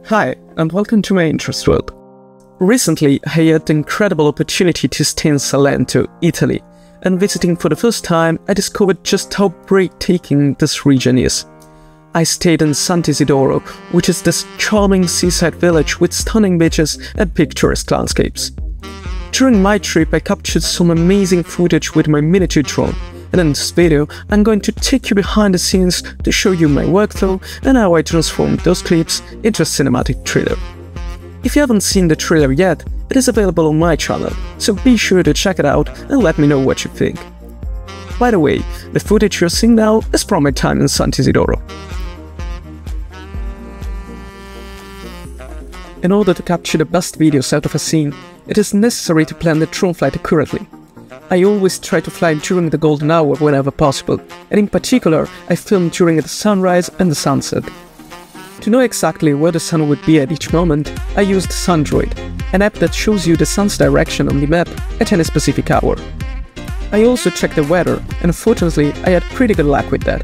Hi, and welcome to my interest world. Recently, I had the incredible opportunity to stay in Salento, Italy, and visiting for the first time, I discovered just how breathtaking this region is. I stayed in Sant'Isidoro, which is this charming seaside village with stunning beaches and picturesque landscapes. During my trip, I captured some amazing footage with my miniature drone, and in this video, I'm going to take you behind the scenes to show you my workflow and how I transformed those clips into a cinematic trailer. If you haven't seen the trailer yet, it is available on my channel, so be sure to check it out and let me know what you think. By the way, the footage you're seeing now is from my time in Sant'Isidoro. In order to capture the best videos out of a scene, it is necessary to plan the drone flight accurately. I always try to fly during the golden hour whenever possible, and in particular, I film during the sunrise and the sunset. To know exactly where the sun would be at each moment, I used SunDroid, an app that shows you the sun's direction on the map at any specific hour. I also checked the weather, and fortunately, I had pretty good luck with that.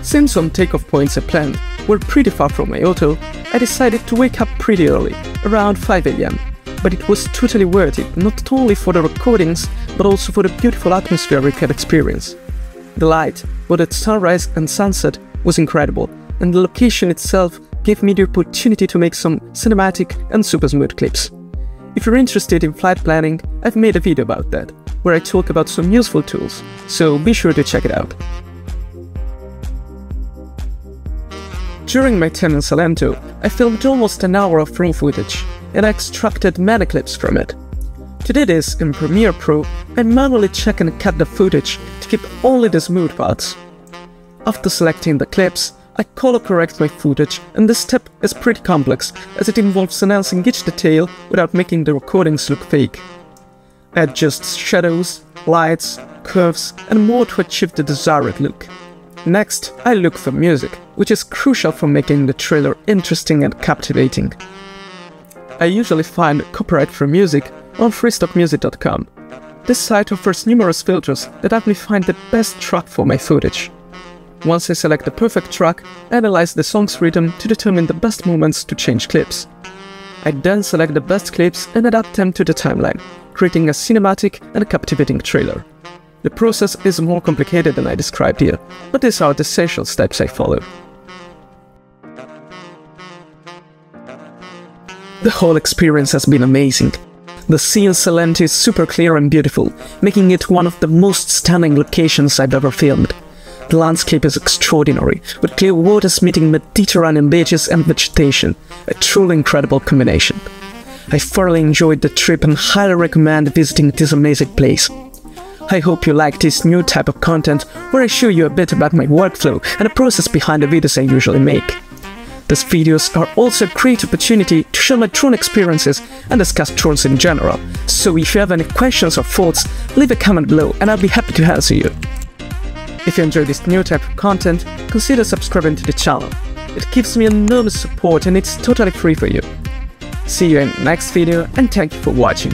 Since some takeoff points I planned were pretty far from my auto, I decided to wake up pretty early, around 5 AM. But it was totally worth it, not only for the recordings, but also for the beautiful atmosphere we could experience. The light, both at sunrise and sunset, was incredible, and the location itself gave me the opportunity to make some cinematic and super smooth clips. If you're interested in flight planning, I've made a video about that, where I talk about some useful tools, so be sure to check it out. During my time in Salento, I filmed almost an hour of raw footage, and I extracted many clips from it. To do this in Premiere Pro, I manually check and cut the footage to keep only the smooth parts. After selecting the clips, I color correct my footage, and this step is pretty complex as it involves enhancing each detail without making the recordings look fake. I adjust shadows, lights, curves, and more to achieve the desired look. Next, I look for music, which is crucial for making the trailer interesting and captivating. I usually find copyright-free music on freestockmusic.com. This site offers numerous filters that help me find the best track for my footage. Once I select the perfect track, I analyze the song's rhythm to determine the best moments to change clips. I then select the best clips and adapt them to the timeline, creating a cinematic and captivating trailer. The process is more complicated than I described here, but these are the essential steps I follow. The whole experience has been amazing. The sea in Salento is super clear and beautiful, making it one of the most stunning locations I've ever filmed. The landscape is extraordinary, with clear waters meeting Mediterranean beaches and vegetation, a truly incredible combination. I thoroughly enjoyed the trip and highly recommend visiting this amazing place. I hope you like this new type of content where I show you a bit about my workflow and the process behind the videos I usually make. These videos are also a great opportunity to share my drone experiences and discuss drones in general, so if you have any questions or thoughts, leave a comment below and I'll be happy to answer you. If you enjoy this new type of content, consider subscribing to the channel. It gives me enormous support and it's totally free for you. See you in the next video and thank you for watching.